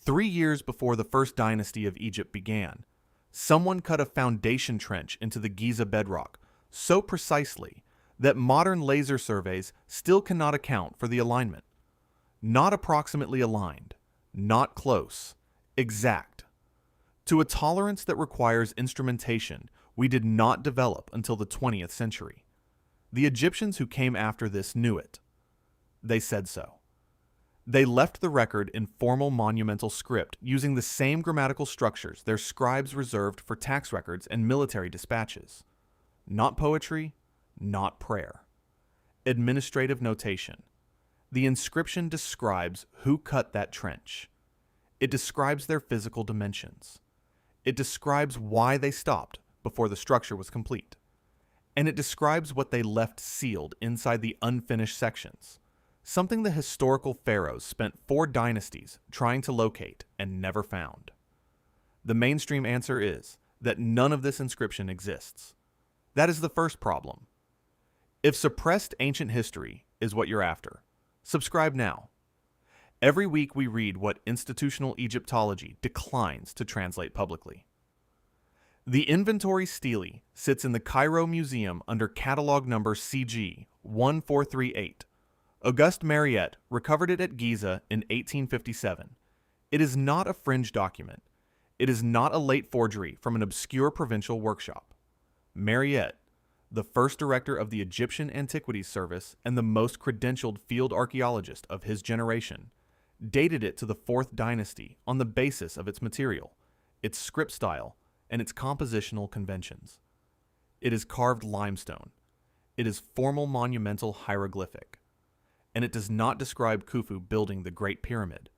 3 years before the first dynasty of Egypt began, someone cut a foundation trench into the Giza bedrock so precisely that modern laser surveys still cannot account for the alignment. Not approximately aligned, not close, exact. To a tolerance that requires instrumentation we did not develop until the 20th century. The Egyptians who came after this knew it. They said so. They left the record in formal monumental script using the same grammatical structures their scribes reserved for tax records and military dispatches. Not poetry, not prayer. Administrative notation. The inscription describes who cut that trench. It describes their physical dimensions. It describes why they stopped before the structure was complete. And it describes what they left sealed inside the unfinished sections, something the historical pharaohs spent 4 dynasties trying to locate and never found. The mainstream answer is that none of this inscription exists. That is the first problem. If suppressed ancient history is what you're after, subscribe now. Every week we read what institutional Egyptology declines to translate publicly. The inventory stele sits in the Cairo Museum under catalog number CG 1438. Auguste Mariette recovered it at Giza in 1857. It is not a fringe document. It is not a late forgery from an obscure provincial workshop. Mariette, the first director of the Egyptian Antiquities Service and the most credentialed field archaeologist of his generation, dated it to the 4th dynasty on the basis of its material, its script style, and its compositional conventions. It is carved limestone. It is formal monumental hieroglyphic. And it does not describe Khufu building the Great Pyramid.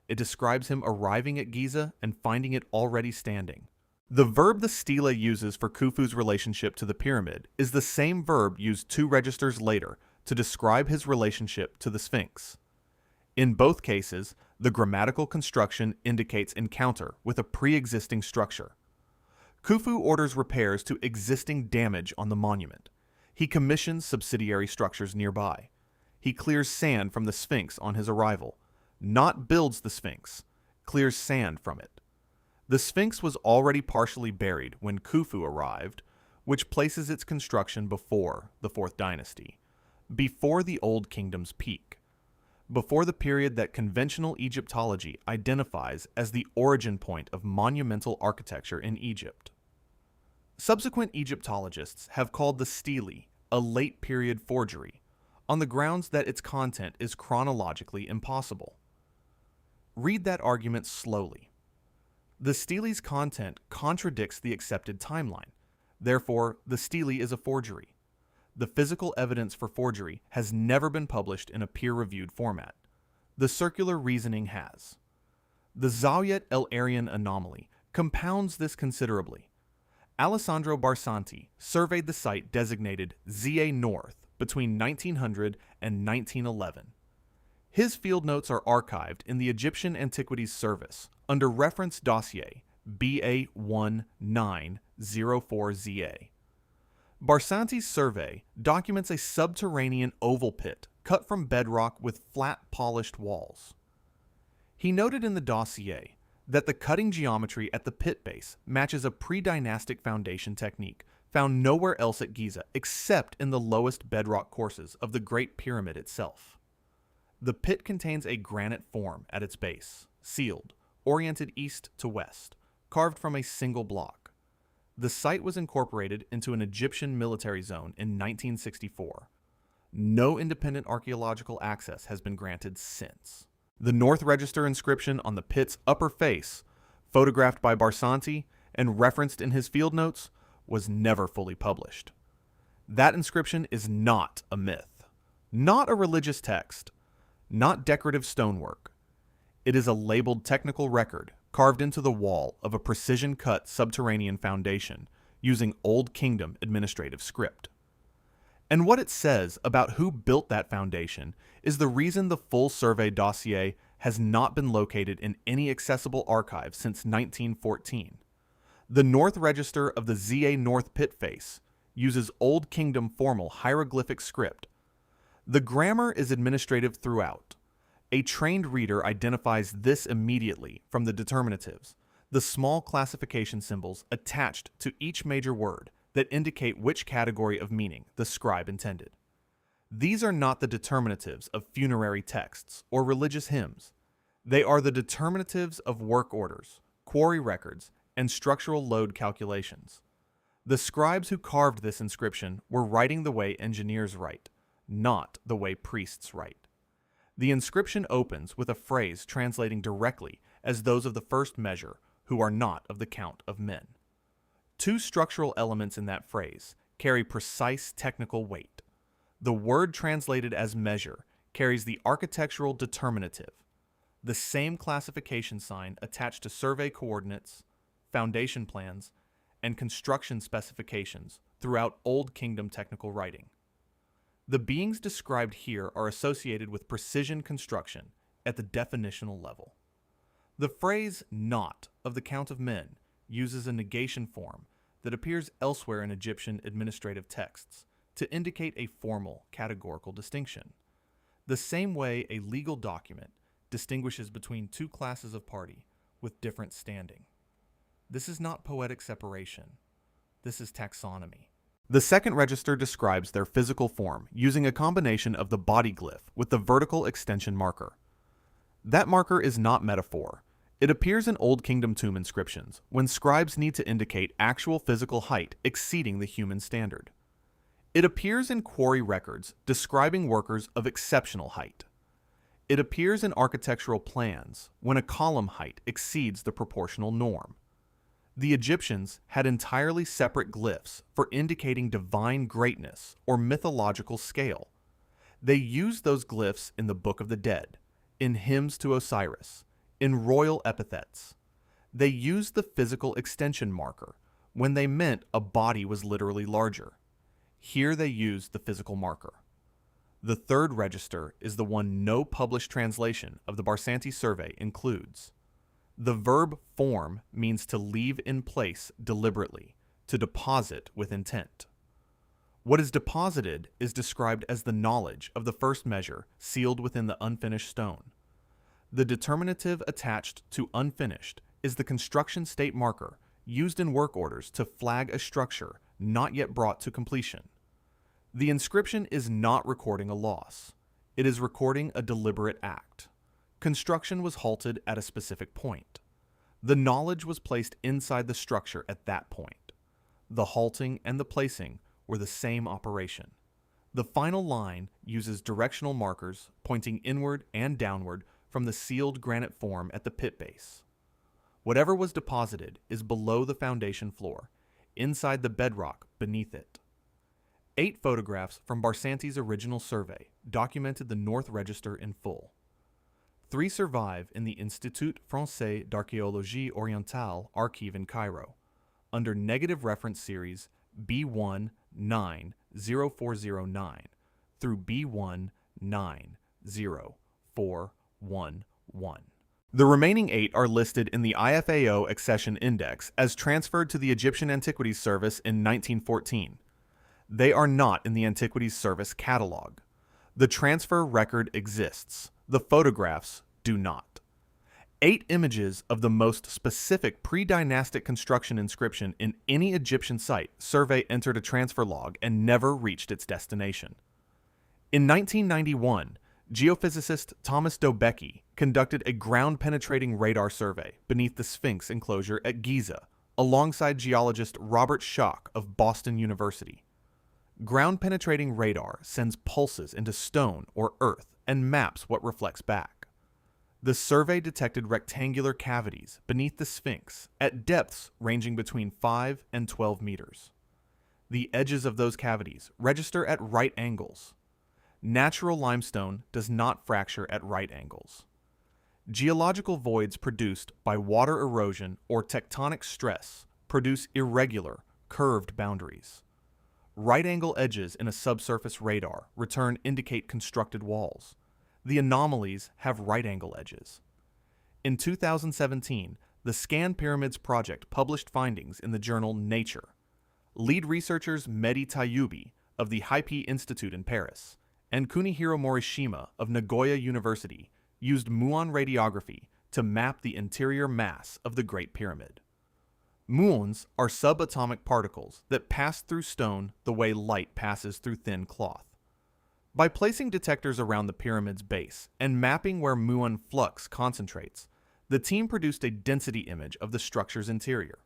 It describes him arriving at Giza and finding it already standing. The verb the stele uses for Khufu's relationship to the pyramid is the same verb used 2 registers later to describe his relationship to the Sphinx. In both cases, the grammatical construction indicates encounter with a pre-existing structure. Khufu orders repairs to existing damage on the monument. He commissions subsidiary structures nearby. He clears sand from the Sphinx on his arrival, not builds the Sphinx, clears sand from it. The Sphinx was already partially buried when Khufu arrived, which places its construction before the 4th dynasty, before the Old Kingdom's peak, before the period that conventional Egyptology identifies as the origin point of monumental architecture in Egypt. Subsequent Egyptologists have called the stele a late-period forgery, on the grounds that its content is chronologically impossible. Read that argument slowly. The stele's content contradicts the accepted timeline. Therefore, the stele is a forgery. The physical evidence for forgery has never been published in a peer-reviewed format. The circular reasoning has. The Zawiat el-Aryan anomaly compounds this considerably. Alessandro Barsanti surveyed the site designated ZA North between 1900 and 1911. His field notes are archived in the Egyptian Antiquities Service under reference dossier BA1904ZA. Barsanti's survey documents a subterranean oval pit cut from bedrock with flat polished walls. He noted in the dossier that the cutting geometry at the pit base matches a pre-dynastic foundation technique found nowhere else at Giza except in the lowest bedrock courses of the Great Pyramid itself. The pit contains a granite form at its base, sealed, oriented east to west, carved from a single block. The site was incorporated into an Egyptian military zone in 1964. No independent archaeological access has been granted since. The North Register inscription on the pit's upper face, photographed by Barsanti and referenced in his field notes, was never fully published. That inscription is not a myth, not a religious text, not decorative stonework. It is a labeled technical record carved into the wall of a precision-cut subterranean foundation using Old Kingdom administrative script. And what it says about who built that foundation is the reason the full survey dossier has not been located in any accessible archive since 1914. The North Register of the ZA North Pit Face uses Old Kingdom formal hieroglyphic script. The grammar is administrative throughout. A trained reader identifies this immediately from the determinatives, the small classification symbols attached to each major word that indicate which category of meaning the scribe intended. These are not the determinatives of funerary texts or religious hymns. They are the determinatives of work orders, quarry records, and structural load calculations. The scribes who carved this inscription were writing the way engineers write, not the way priests write. The inscription opens with a phrase translating directly as those of the first measure, who are not of the count of men. Two structural elements in that phrase carry precise technical weight. The word translated as measure carries the architectural determinative, the same classification sign attached to survey coordinates, foundation plans, and construction specifications throughout Old Kingdom technical writing. The beings described here are associated with precision construction at the definitional level. The phrase "not of the count of men" uses a negation form that appears elsewhere in Egyptian administrative texts to indicate a formal categorical distinction, the same way a legal document distinguishes between two classes of party with different standing. This is not poetic separation. This is taxonomy. The second register describes their physical form using a combination of the body glyph with the vertical extension marker. That marker is not metaphor. It appears in Old Kingdom tomb inscriptions when scribes need to indicate actual physical height exceeding the human standard. It appears in quarry records describing workers of exceptional height. It appears in architectural plans when a column height exceeds the proportional norm. The Egyptians had entirely separate glyphs for indicating divine greatness or mythological scale. They used those glyphs in the Book of the Dead, in hymns to Osiris, in royal epithets. They used the physical extension marker when they meant a body was literally larger. Here they used the physical marker. The third register is the one no published translation of the Barsanti survey includes. The verb form means to leave in place deliberately, to deposit with intent. What is deposited is described as the knowledge of the first measure sealed within the unfinished stone. The determinative attached to unfinished is the construction state marker used in work orders to flag a structure not yet brought to completion. The inscription is not recording a loss. It is recording a deliberate act. Construction was halted at a specific point. The knowledge was placed inside the structure at that point. The halting and the placing were the same operation. The final line uses directional markers pointing inward and downward from the sealed granite form at the pit base. Whatever was deposited is below the foundation floor, inside the bedrock beneath it. 8 photographs from Barsanti's original survey documented the North Register in full. 3 survive in the Institut Français d'Archéologie Orientale archive in Cairo, under negative reference series B1-90409 through B1-90411. The remaining 8 are listed in the IFAO Accession Index as transferred to the Egyptian Antiquities Service in 1914. They are not in the Antiquities Service catalog. The transfer record exists. The photographs do not. 8 images of the most specific pre-dynastic construction inscription in any Egyptian site survey entered a transfer log and never reached its destination. In 1991, geophysicist Thomas Dobecki conducted a ground-penetrating radar survey beneath the Sphinx enclosure at Giza, alongside geologist Robert Schoch of Boston University. Ground-penetrating radar sends pulses into stone or earth and maps what reflects back. The survey detected rectangular cavities beneath the Sphinx at depths ranging between 5 and 12 meters. The edges of those cavities register at right angles. Natural limestone does not fracture at right angles. Geological voids produced by water erosion or tectonic stress produce irregular, curved boundaries. Right-angle edges in a subsurface radar return indicate constructed walls. The anomalies have right-angle edges. In 2017, the Scan Pyramids project published findings in the journal Nature. Lead researchers Mehdi Tayubi of the Hype Institute in Paris and Kunihiro Morishima of Nagoya University used muon radiography to map the interior mass of the Great Pyramid. Muons are subatomic particles that pass through stone the way light passes through thin cloth. By placing detectors around the pyramid's base and mapping where muon flux concentrates, the team produced a density image of the structure's interior.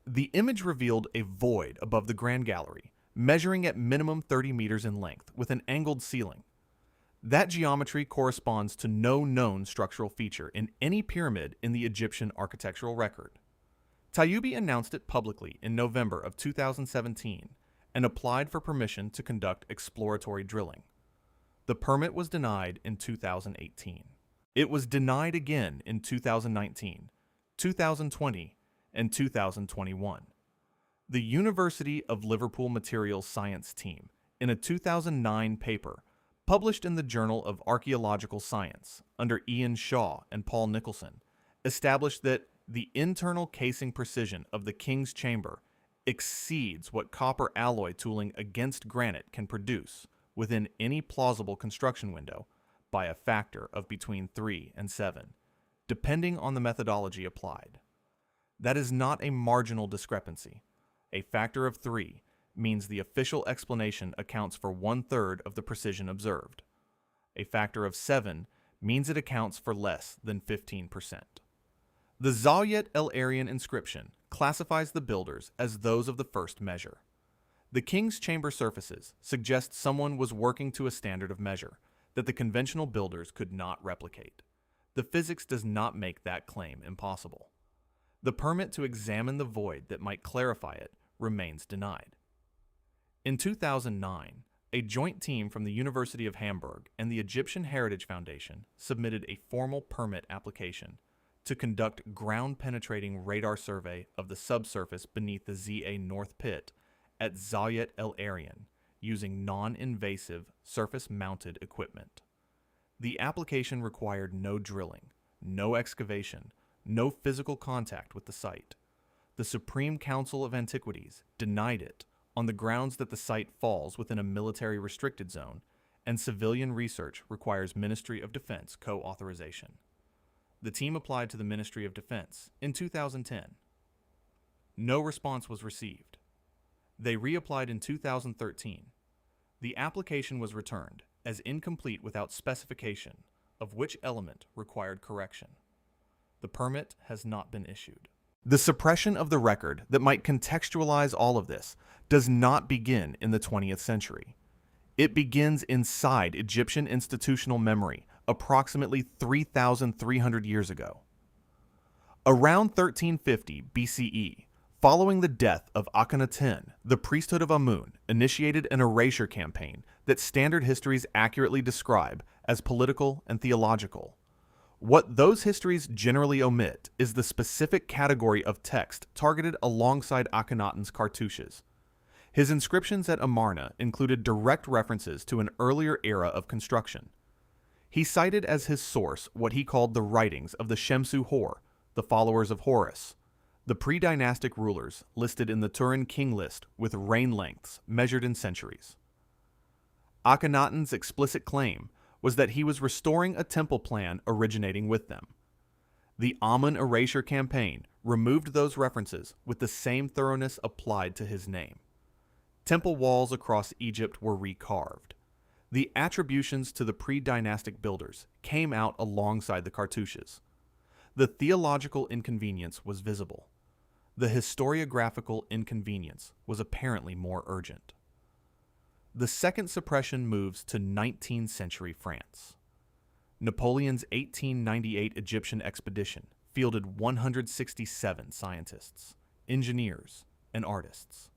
The image revealed a void above the Grand Gallery, measuring at minimum 30 meters in length with an angled ceiling. That geometry corresponds to no known structural feature in any pyramid in the Egyptian architectural record. Tayyubi announced it publicly in November of 2017 and applied for permission to conduct exploratory drilling. The permit was denied in 2018. It was denied again in 2019, 2020, and 2021. The University of Liverpool Materials Science team, in a 2009 paper published in the Journal of Archaeological Science under Ian Shaw and Paul Nicholson, established that the internal casing precision of the King's Chamber exceeds what copper alloy tooling against granite can produce within any plausible construction window by a factor of between 3 and 7, depending on the methodology applied. That is not a marginal discrepancy. A factor of 3 means the official explanation accounts for 1/3 of the precision observed. A factor of 7 means it accounts for less than 15%. The Zawiat el-Aryan inscription classifies the builders as those of the first measure. The King's Chamber surfaces suggest someone was working to a standard of measure that the conventional builders could not replicate. The physics does not make that claim impossible. The permit to examine the void that might clarify it remains denied. In 2009, a joint team from the University of Hamburg and the Egyptian Heritage Foundation submitted a formal permit application to conduct ground-penetrating radar survey of the subsurface beneath the ZA North Pit at Zawiat el-Aryan using non-invasive surface-mounted equipment. The application required no drilling, no excavation, no physical contact with the site. The Supreme Council of Antiquities denied it on the grounds that the site falls within a military restricted zone and civilian research requires Ministry of Defense co-authorization. The team applied to the Ministry of Defense in 2010. No response was received. They reapplied in 2013. The application was returned as incomplete without specification of which element required correction. The permit has not been issued. The suppression of the record that might contextualize all of this does not begin in the 20th century. It begins inside Egyptian institutional memory approximately 3,300 years ago. Around 1350 BCE, following the death of Akhenaten, the priesthood of Amun initiated an erasure campaign that standard histories accurately describe as political and theological. What those histories generally omit is the specific category of text targeted alongside Akhenaten's cartouches. His inscriptions at Amarna included direct references to an earlier era of construction. He cited as his source what he called the writings of the Shemsu Hor, the followers of Horus, the pre-dynastic rulers listed in the Turin king list with reign lengths measured in centuries. Akhenaten's explicit claim was that he was restoring a temple plan originating with them. The Amun erasure campaign removed those references with the same thoroughness applied to his name. Temple walls across Egypt were recarved. The attributions to the pre-dynastic builders came out alongside the cartouches. The theological inconvenience was visible. The historiographical inconvenience was apparently more urgent. The second suppression moves to 19th century France. Napoleon's 1898 Egyptian expedition fielded 167 scientists, engineers, and artists.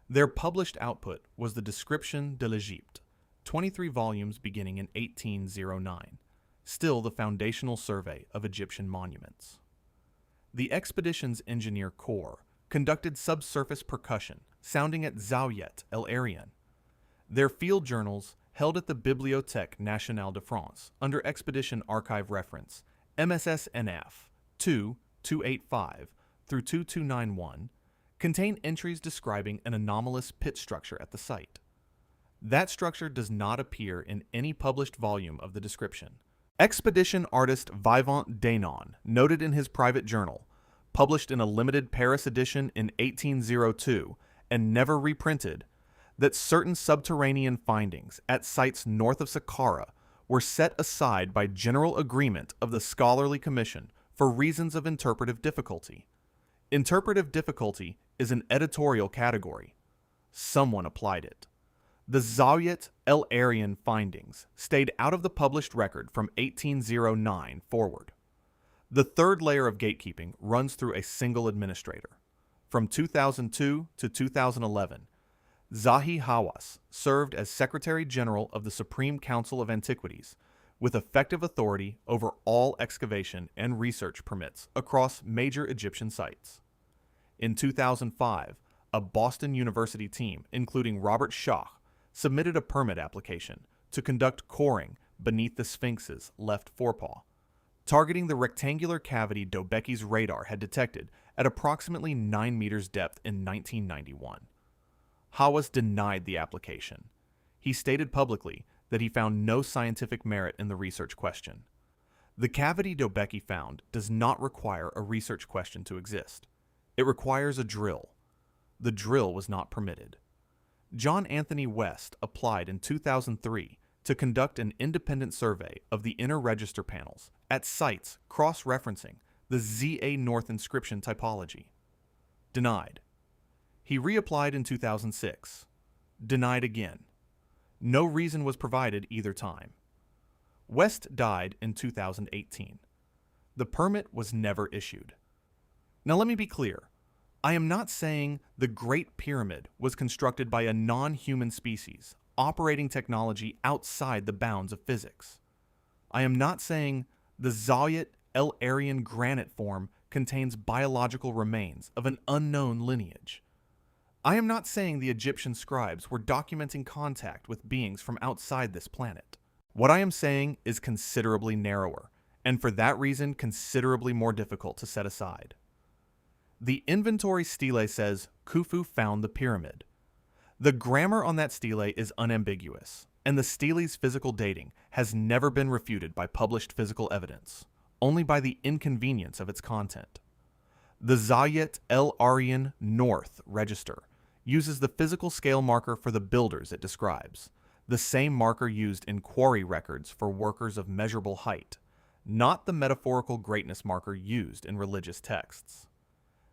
Their published output was the Description de l'Egypte, 23 volumes beginning in 1809, still the foundational survey of Egyptian monuments. The expedition's engineer corps conducted subsurface percussion, sounding at Zawiat el-Aryan. Their field journals, held at the Bibliothèque Nationale de France under Expedition Archive Reference MSSNF 2285 through 2291, contain entries describing an anomalous pit structure at the site. That structure does not appear in any published volume of the description, Expedition artist Vivant Denon noted in his private journal, published in a limited Paris edition in 1802 and never reprinted, that certain subterranean findings at sites north of Saqqara were set aside by general agreement of the scholarly commission for reasons of interpretive difficulty. Interpretive difficulty is an editorial category. Someone applied it. The Zawiat el-Aryan findings stayed out of the published record from 1809 forward. The third layer of gatekeeping runs through a single administrator. From 2002 to 2011, Zahi Hawass served as Secretary General of the Supreme Council of Antiquities, with effective authority over all excavation and research permits across major Egyptian sites. In 2005, a Boston University team, including Robert Schoch, submitted a permit application to conduct coring beneath the Sphinx's left forepaw, targeting the rectangular cavity Dobecki's radar had detected at approximately 9 meters depth in 1991. Hawass denied the application. He stated publicly that he found no scientific merit in the research question. The cavity Dobecki found does not require a research question to exist. It requires a drill. The drill was not permitted. John Anthony West applied in 2003 to conduct an independent survey of the inner register panels at sites cross-referencing the ZA North inscription typology. Denied. He reapplied in 2006. Denied again. No reason was provided either time. West died in 2018. The permit was never issued. Now let me be clear. I am not saying the Great Pyramid was constructed by a non-human species operating technology outside the bounds of physics. I am not saying the Zawiat el-Aryan granite form contains biological remains of an unknown lineage. I am not saying the Egyptian scribes were documenting contact with beings from outside this planet. What I am saying is considerably narrower, and for that reason considerably more difficult to set aside. The inventory stele says Khufu found the pyramid. The grammar on that stele is unambiguous, and the stele's physical dating has never been refuted by published physical evidence, only by the inconvenience of its content. The Zawiat el-Aryan North register uses the physical scale marker for the builders it describes, the same marker used in quarry records for workers of measurable height, not the metaphorical greatness marker used in religious texts.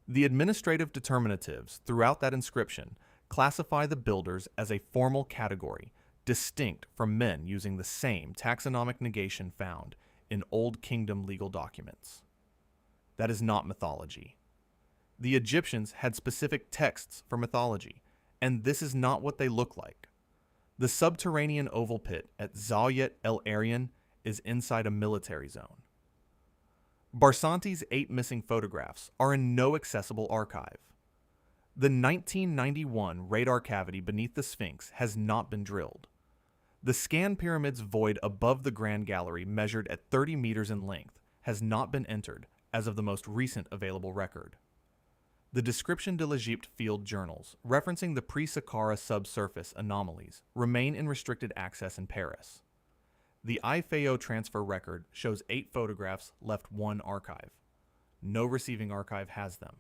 The administrative determinatives throughout that inscription classify the builders as a formal category, distinct from men using the same taxonomic negation found in Old Kingdom legal documents. That is not mythology. The Egyptians had specific texts for mythology, and this is not what they look like. The subterranean oval pit at Zawiat el-Aryan is inside a military zone. Barsanti's 8 missing photographs are in no accessible archive. The 1991 radar cavity beneath the Sphinx has not been drilled. The scan pyramid's void above the Grand Gallery, measured at 30 meters in length, has not been entered as of the most recent available record. The Description de l'Egypte field journals, referencing the pre-Saqqara subsurface anomalies, remain in restricted access in Paris. The IFAO transfer record shows 8 photographs left 1 archive. No receiving archive has them.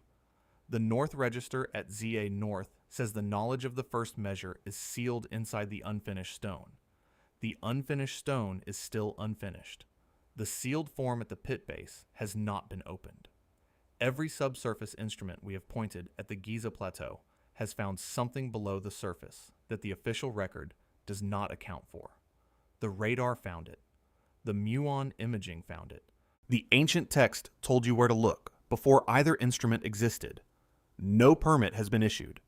The North Register at ZA North says the knowledge of the first measure is sealed inside the unfinished stone. The unfinished stone is still unfinished. The sealed form at the pit base has not been opened. Every subsurface instrument we have pointed at the Giza plateau has found something below the surface that the official record does not account for. The radar found it. The muon imaging found it. The ancient text told you where to look before either instrument existed. No permit has been issued.